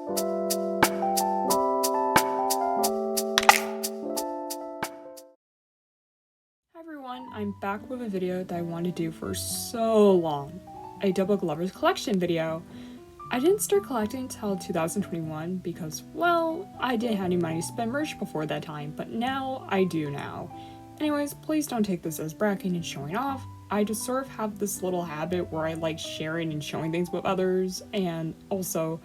Hi everyone, I'm back with a video that I wanted to do for so long. A Diabolik Lovers collection video. I didn't start collecting until 2021 because, well, I didn't have any money to spend merch before that time, but now I do now. Anyways, please don't take this as bragging and showing off. I just sort of have this little habit where I like sharing and showing things with others, and also,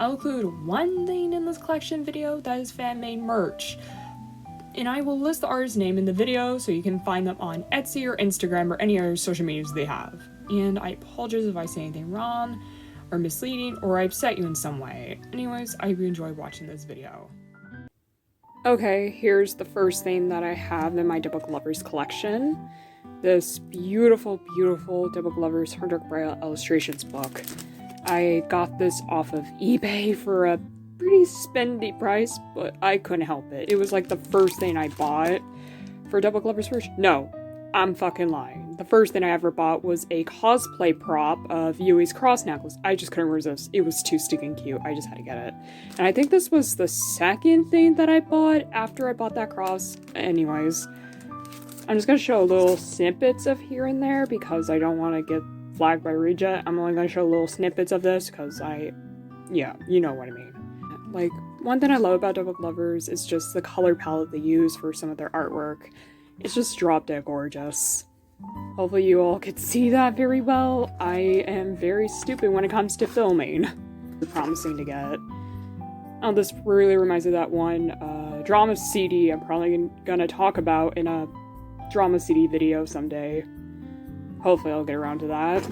I'll include one thing in this collection video that is fan-made merch. And I will list the artist's name in the video so you can find them on Etsy or Instagram or any other social medias they have. And I apologize if I say anything wrong or misleading or I upset you in some way. Anyways, I hope you enjoy watching this video. Okay, here's the first thing that I have in my Diabolik Lovers collection. This beautiful, beautiful Diabolik Lovers Herndruk Braille illustrations book. I got this off of eBay for a pretty spendy price, but I couldn't help it. It was like the first thing I bought for Diabolik Lovers merch. No, I'm fucking lying. The first thing I ever bought was a cosplay prop of Yui's cross necklace. I just couldn't resist. It was too stinking cute. I just had to get it. And I think this was the second thing that I bought after I bought that cross. Anyways, I'm just gonna show little snippets of here and there because I don't want to get flagged by Reject. I'm only gonna show little snippets of this because yeah, you know what I mean. Like, one thing I love about Diabolik Lovers is just the color palette they use for some of their artwork. It's just drop dead gorgeous. Hopefully you all could see that very well. I am very stupid when it comes to filming. Promising to get. Oh, this really reminds me of that one drama CD I'm probably gonna talk about in a drama CD video someday. Hopefully I'll get around to that.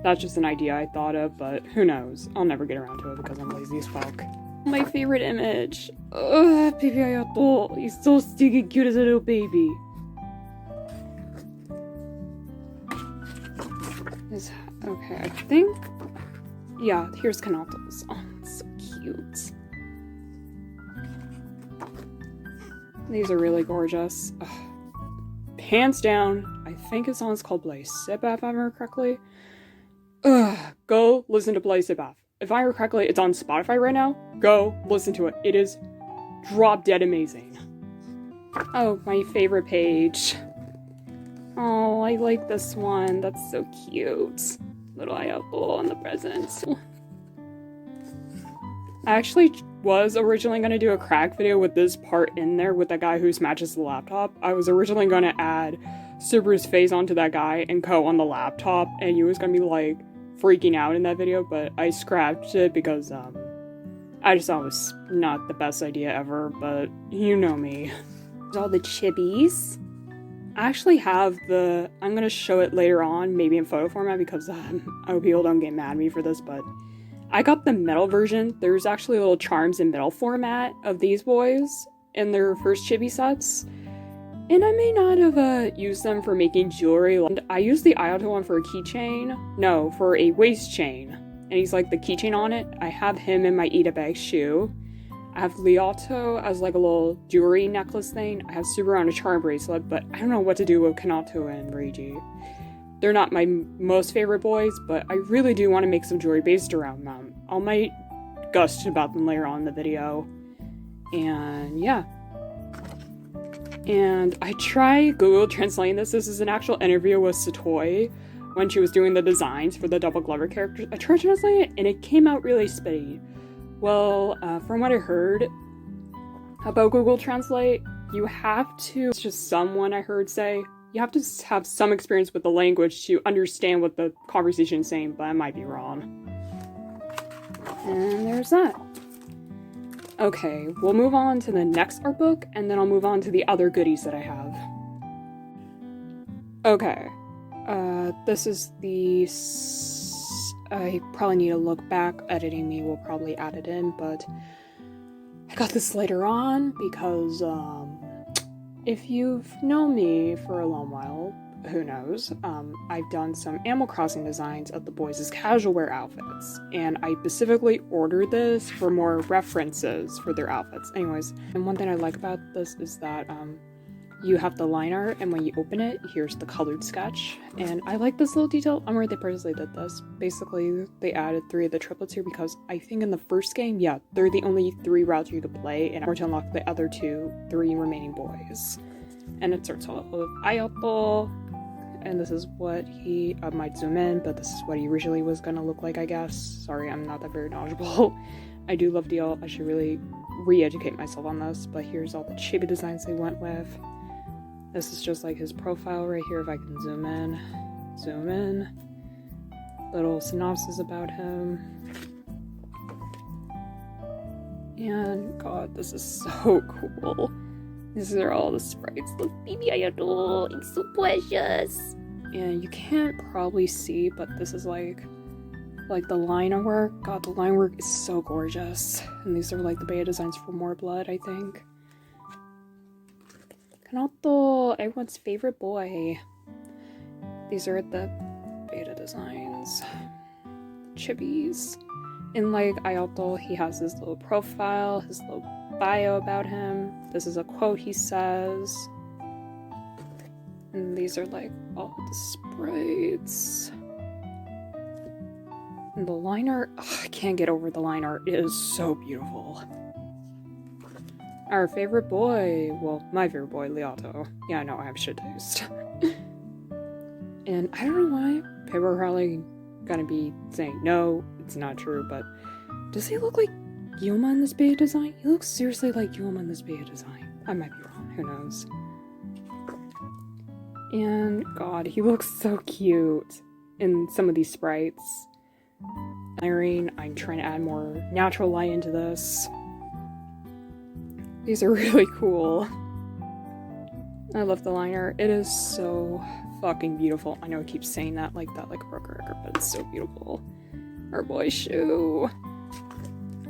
That's just an idea I thought of, but who knows? I'll never get around to it because I'm lazy as fuck. My favorite image. Ugh, baby Ayato. He's so stinking cute as a little baby. Okay, I think... yeah, here's Kanato's. Oh, it's so cute. These are really gorgeous. Ugh. Hands down, I think his song is called Blaze Sibaf, if I remember correctly. Ugh, go listen to Blaze Sibaf. If I remember correctly, it's on Spotify right now. Go listen to it. It is drop dead amazing. Oh, my favorite page. Oh, I like this one. That's so cute. Little Ayato and the presents. I actually was originally going to do a crack video with this part in there with that guy who smashes the laptop. I was originally going to add Subaru's face onto that guy and Ko on the laptop, and you was going to be like freaking out in that video, but I scrapped it because I just thought it was not the best idea ever, but you know me. There's all the chibis. I actually have the, I'm going to show it later on, maybe in photo format, because I hope people don't get mad at me for this, but I got the metal version. There's actually little charms in metal format of these boys in their first chibi sets. And I may not have used them for making jewelry. I used the Ayato one for a keychain. No, for a waist chain. And he's like the keychain on it. I have him in my Ida bag shoe. I have Lyoto as like a little jewelry necklace thing. I have Subaru on a charm bracelet, but I don't know what to do with Kanato and Reiji. They're not my most favorite boys, but I really do want to make some jewelry based around them. I might gust about them later on in the video. And yeah. And I tried Google translating this. This is an actual interview with Satoi when she was doing the designs for the Diabolik Lover characters. I tried translating it and it came out really spitty. Well, from what I heard about Google Translate, you have to, it's just someone I heard say, you have to have some experience with the language to understand what the conversation is saying, but I might be wrong. And there's that. Okay, we'll move on to the next art book, and then I'll move on to the other goodies that I have. Okay, this is the... I probably need to look back. Editing me will probably add it in, but I got this later on because, if you've known me for a long while, who knows, I've done some Animal Crossing designs of the boys' casual wear outfits, and I specifically ordered this for more references for their outfits. Anyways, and one thing I like about this is that, you have the line art, and when you open it, here's the colored sketch. And I like this little detail. I'm where they purposely did this. Basically, they added 3 of the triplets here because I think in the first game, yeah, they're the only 3 routes you could play, and we're to unlock the other 3 remaining boys. And it starts off with Ayato, and this is what he, I might zoom in, but this is what he originally was gonna look like, I guess. Sorry, I'm not that very knowledgeable. I do love Dial. I should really re-educate myself on this, but here's all the chibi designs they went with. This is just like his profile right here, if I can zoom in. Little synopsis about him. And god, this is so cool. These are all the sprites. Look, baby Ayato, it's so precious. And you can't probably see, but this is like the line work. God, the line work is so gorgeous. And these are like the beta designs for More Blood, I think. Kanoto, everyone's favorite boy. These are the beta designs. Chibis. And like Ayato, he has his little profile, his little bio about him. This is a quote he says. And these are like all the sprites. And the line art, I can't get over the line art. It is so beautiful. Our favorite boy, well, my favorite boy, Leato. Yeah, I know, I have shit taste. And I don't know why people are probably gonna be saying, no, it's not true, but does he look like Yuma in this beta design? He looks seriously like Yuma in this beta design. I might be wrong, who knows. And god, he looks so cute in some of these sprites. I'm trying to add more natural light into this. These are really cool. I love the line art. It is so fucking beautiful. I know I keep saying that like a broken record, but it's so beautiful. Our boy Shu.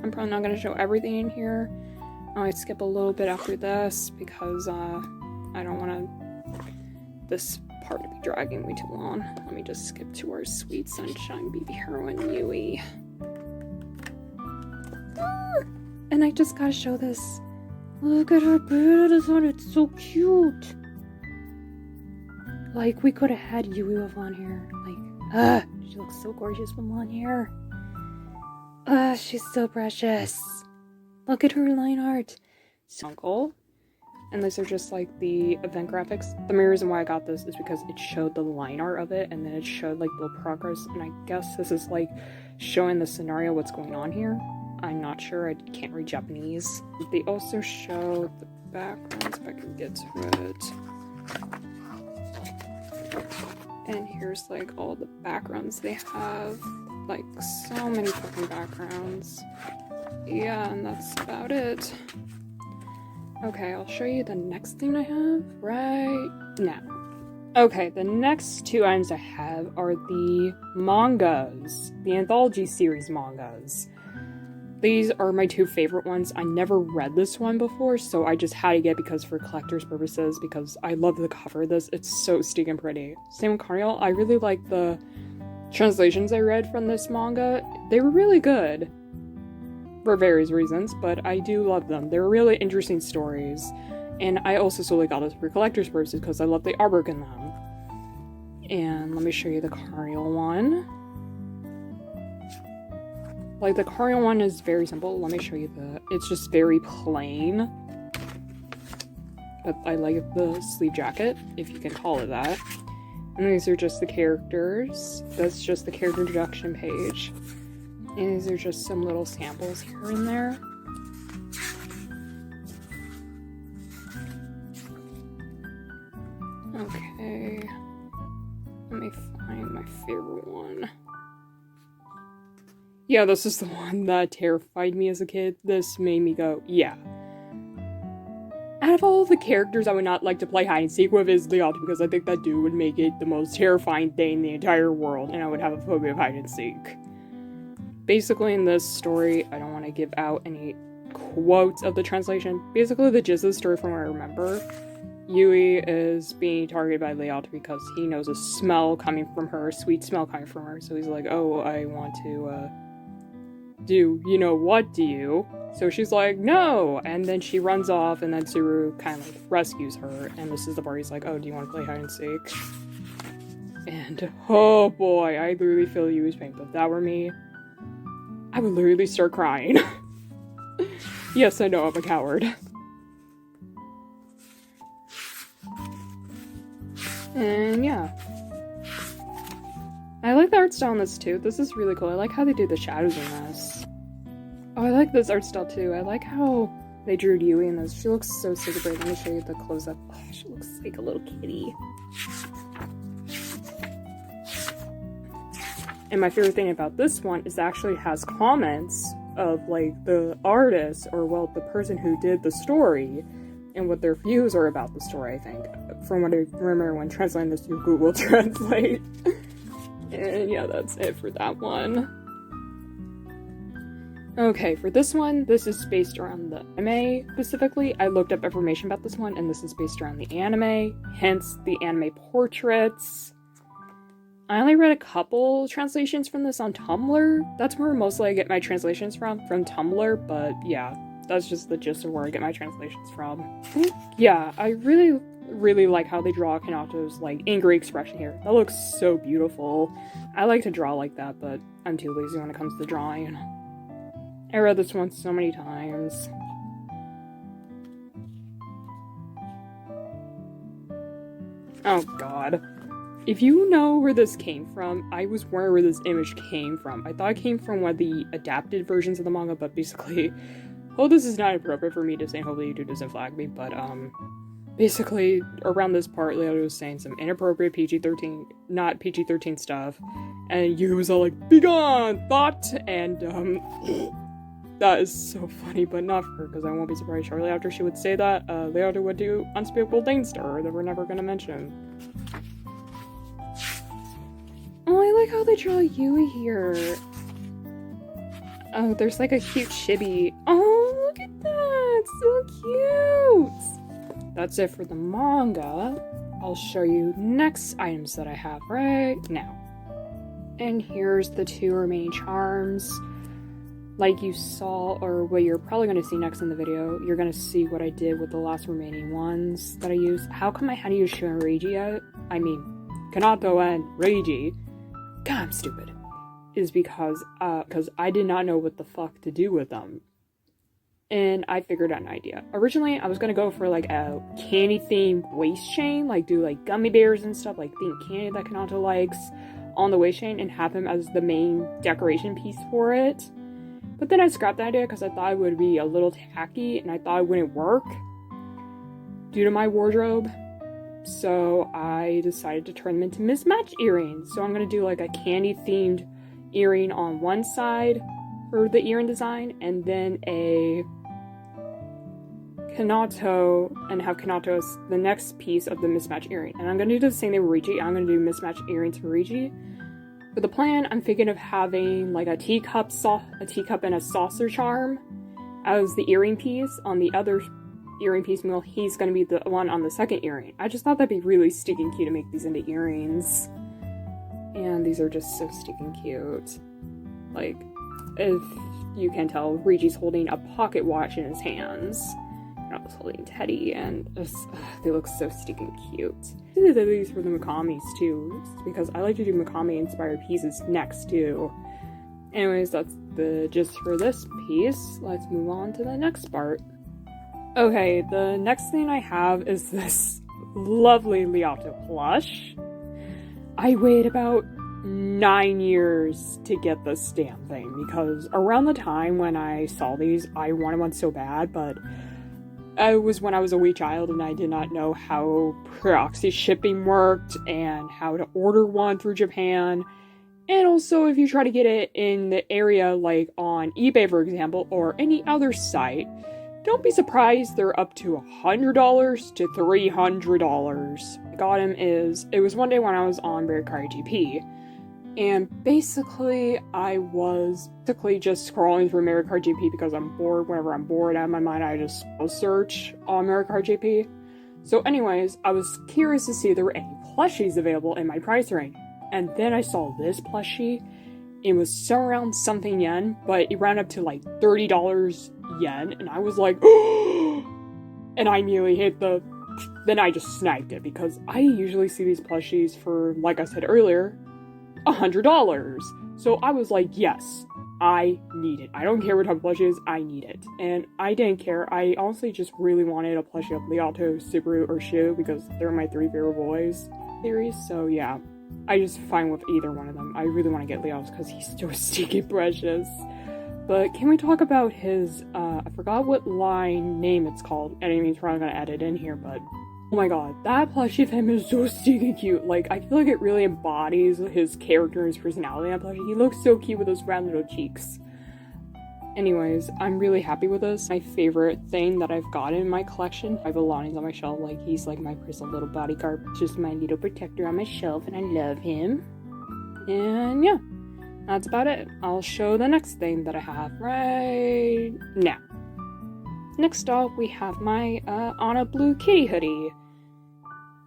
I'm probably not going to show everything in here. I might skip a little bit after this because I don't want this part to be dragging way too long. Let me just skip to our sweet sunshine baby heroine Yui. And I just gotta show this. Look at her beta design, it's so cute. Like, we could have had Yui with long hair. Like, she looks so gorgeous with long hair. She's so precious. Look at her line art. Uncle. And these are just like the event graphics. The main reason why I got this is because it showed the line art of it, and then it showed like the progress, and I guess this is like showing the scenario, what's going on here. I'm not sure, I can't read Japanese. They also show the backgrounds, if I can get to it. And here's like all the backgrounds they have. Like so many fucking backgrounds. Yeah, and that's about it. Okay, I'll show you the next thing I have right now. Okay, the next 2 items I have are the mangas. The anthology series mangas. These are my 2 favorite ones. I never read this one before, so I just had to get because for collector's purposes, because I love the cover of this. It's so stinking pretty. Same with Carnival. I really like the translations I read from this manga. They were really good. For various reasons, but I do love them. They're really interesting stories. And I also solely got this for collector's purposes because I love the artwork in them. And let me show you the Carnival one. Like, the Carnival one is very simple. Let me show you it's just very plain. But I like the sleeve jacket, if you can call it that. And these are just the characters. That's just the character introduction page. And these are just some little samples here and there. Okay. Let me find my favorite one. Yeah, this is the one that terrified me as a kid. This made me go, yeah. Out of all the characters I would not like to play hide and seek with is Leato, because I think that dude would make it the most terrifying thing in the entire world, and I would have a phobia of hide and seek. Basically, in this story, I don't want to give out any quotes of the translation. Basically, the gist of the story from what I remember, Yui is being targeted by Leato because he knows a smell coming from her, a sweet smell coming from her. So he's like, oh, I want to do you know what, do you? So she's like, no! And then she runs off, and then Sooo kind of like rescues her, and this is the part he's like, oh, do you want to play hide and seek? And oh boy, I literally feel you was pain, but if that were me, I would literally start crying. Yes, I know, I'm a coward. And yeah. I like the art style in this too. This is really cool. I like how they do the shadows in this. Oh, I like this art style too. I like how they drew Yui in this. She looks so super great. Let me show you the close-up. Oh, she looks like a little kitty. And my favorite thing about this one is it actually has comments of like the artist, or well, the person who did the story, and what their views are about the story, I think. From what I remember when translating this through Google Translate. And yeah, that's it for that one. Okay, for this one, this is based around the anime specifically. I looked up information about this one, and this is based around the anime, hence the anime portraits. I only read a couple translations from this on Tumblr. That's where mostly I get my translations from Tumblr, but yeah, that's just the gist of where I get my translations from. Yeah, I really like how they draw Kanato's like angry expression here. That looks so beautiful. I like to draw like that, but I'm too lazy when it comes to drawing. I read this one so many times. Oh god. If you know where this came from, I was wondering where this image came from. I thought it came from one of the adapted versions of the manga, but basically, oh, this is not appropriate for me to say, hopefully YouTube doesn't flag me, but basically, around this part, Leo was saying some inappropriate PG-13, not PG-13 stuff, and you was all like, "Begone, thought!" And that is so funny, but not for her, because I won't be surprised shortly after she would say that, Leota would do unspeakable things to her that we're never gonna mention. Oh, I like how they draw Yui here. Oh, there's like a cute chibi. Oh, look at that! So cute! That's it for the manga. I'll show you next items that I have right now. And here's the two remaining charms. Like you saw, or what you're probably going to see next in the video, you're going to see what I did with the last remaining ones that I used. How come I had to use Shu and Reiji yet? I mean, Kanato and Reiji. God, I'm stupid. Is because I did not know what the fuck to do with them. And I figured out an idea. Originally, I was going to go for like a candy-themed waist chain, like do like gummy bears and stuff, like themed candy that Kanato likes on the waist chain and have him as the main decoration piece for it. But then I scrapped the idea because I thought it would be a little tacky and I thought it wouldn't work due to my wardrobe. So I decided to turn them into mismatched earrings. So I'm going to do like a candy-themed earring on one side for the earring design, and then a Kanato, and have Kanato as the next piece of the mismatched earring. And I'm going to do the same thing with Reiji. I'm going to do mismatched earrings for Reiji. For the plan, I'm thinking of having like a teacup and a saucer charm as the earring piece. On the other earring piece, well, he's going to be the one on the second earring. I just thought that'd be really stinking cute to make these into earrings. And these are just so stinking cute. Like, if you can tell, Reiji's holding a pocket watch in his hands. I was holding Teddy, and they look so stinking cute. I did these for the Makamis too, because I like to do Makami-inspired pieces next too. Anyways, that's the gist for this piece. Let's move on to the next part. Okay, the next thing I have is this lovely Leota plush. I waited about 9 years to get this damn thing, because around the time when I saw these, I wanted one so bad, but it was when I was a wee child and I did not know how proxy shipping worked and how to order one through Japan. And also, if you try to get it in the area, like on eBay, for example, or any other site, don't be surprised they're up to $100 to $300. I got him it was one day when I was on Mercari GP. And basically, I was just scrolling through Mercari GP because I'm bored. Whenever I'm bored out of my mind, I just search on Mercari GP. So anyways, I was curious to see if there were any plushies available in my price range. And then I saw this plushie, It was somewhere around something yen, but it ran up to like $30 yen, and I was like, and I nearly hit the, then I just sniped it, because I usually see these plushies for, like I said earlier, $100. So I was like, yes, I need it. I don't care what type of plushie it is, I need it. And I didn't care. I honestly just really wanted a plushie of Lealto, Subaru, or Shu, because they're my 3 favorite boys series, so yeah. I just fine with either one of them. I really want to get Leo's because he's so stinky precious. But can we talk about his, I forgot what line name it's called. I mean, he's probably going to add it in here, but oh my god, that plushie of him is so stinky cute. Like, I feel like it really embodies his character and his personality on that plushie. He looks so cute with those round little cheeks. Anyways, I'm really happy with this. My favorite thing that I've got in my collection. I have Alani's on my shelf, like he's like my personal little bodyguard, just my little protector on my shelf, and I love him. And yeah, that's about it. I'll show the next thing that I have right now. Next off, we have my Anna Blue kitty hoodie.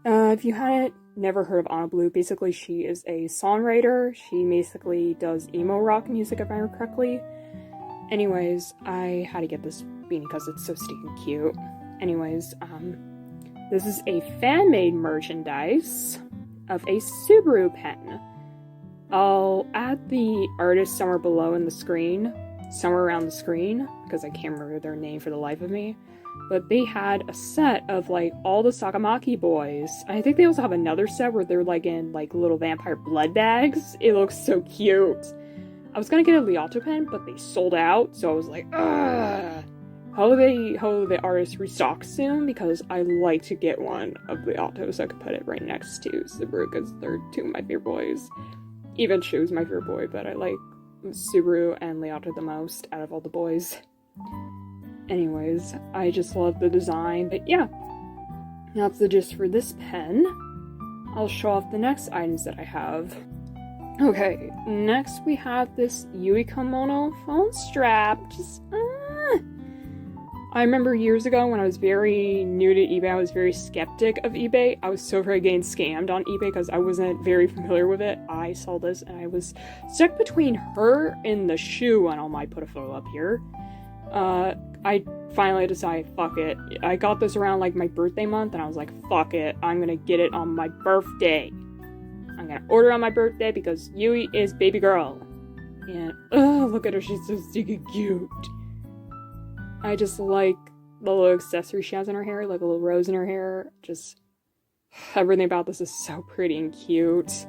If you hadn't never heard of Anna Blue, basically she is a songwriter. She basically does emo rock music, if I remember correctly. Anyways, I had to get this beanie because it's so stinking cute. Anyways, this is a fan-made merchandise of a Subaru pen. I'll add the artist somewhere below in the screen, somewhere around the screen, because I can't remember their name for the life of me. But they had a set of, like, all the Sakamaki boys. I think they also have another set where they're, like, in, like, little vampire blood bags. It looks so cute. I was gonna get a Lealto pen, but they sold out, so I was like, ugh. Hope the artist restock soon, because I like to get one of Lealto so I could put it right next to Subaru, because they're 2 of my favorite boys. Even Shu's my favorite boy, but I like Subaru and Lealto the most out of all the boys. Anyways, I just love the design, but yeah. That's the gist for this pen. I'll show off the next items that I have. Okay, next we have this Yui Kimono phone strap. I remember years ago when I was very new to eBay, I was very skeptic of eBay. I was so afraid of getting scammed on eBay because I wasn't very familiar with it. I saw this and I was stuck between her and the shoe, and I might put a photo up here. I finally decided, fuck it. I got this around like my birthday month and I was like, fuck it, I'm gonna get it on my birthday. I'm gonna order on my birthday because Yui is baby girl. And, look at her, she's so stinking cute. I just like the little accessory she has in her hair, like a little rose in her hair. Just, everything about this is so pretty and cute.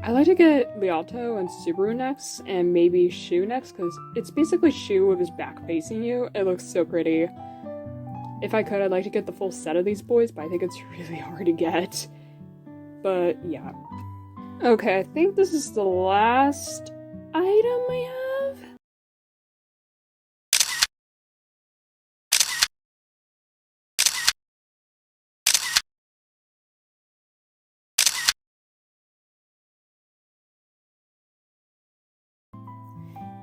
I like to get Lealto and Subaru next, and maybe Shu next, because it's basically Shu with his back facing you. It looks so pretty. If I could, I'd like to get the full set of these boys, but I think it's really hard to get. But, yeah. Okay, I think this is the last item I have.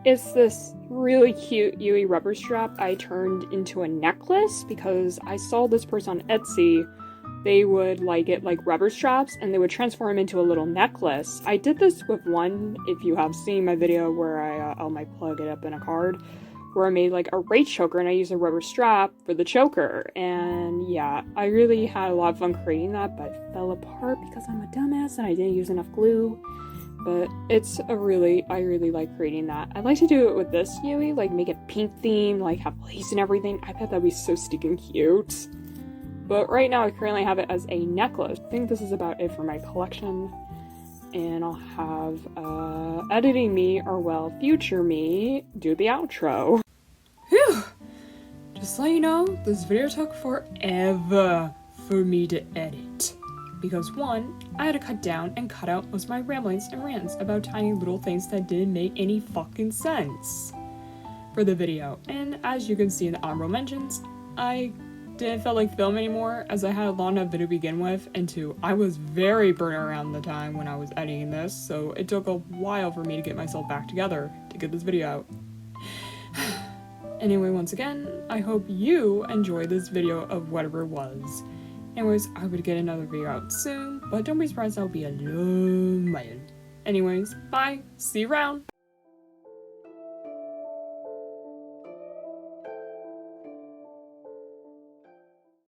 It's this really cute Yui rubber strap I turned into a necklace because I saw this person on Etsy. They would get like rubber straps and they would transform into a little necklace. I did this with one, if you have seen my video where I might plug it up in a card, where I made like a raid choker and I used a rubber strap for the choker. And yeah, I really had a lot of fun creating that, but it fell apart because I'm a dumbass and I didn't use enough glue. But it's I really like creating that. I'd like to do it with this Yui, like make it pink themed, like have lace and everything. I bet that'd be so stinking cute. But right now I currently have it as a necklace. I think this is about it for my collection. And I'll have editing me, or well, future me, do the outro. Whew! Just so you know, this video took forever for me to edit. Because one, I had to cut down and cut out most of my ramblings and rants about tiny little things that didn't make any fucking sense for the video. And as you can see in the honorable mentions, I didn't feel like film anymore as I had a long enough video to begin with, and two, I was very burnt around the time when I was editing this, so it took a while for me to get myself back together to get this video out. Anyway, once again, I hope you enjoyed this video of whatever it was. Anyways, I would get another video out soon, but don't be surprised, I'll be a little while. Anyways, bye, see you around!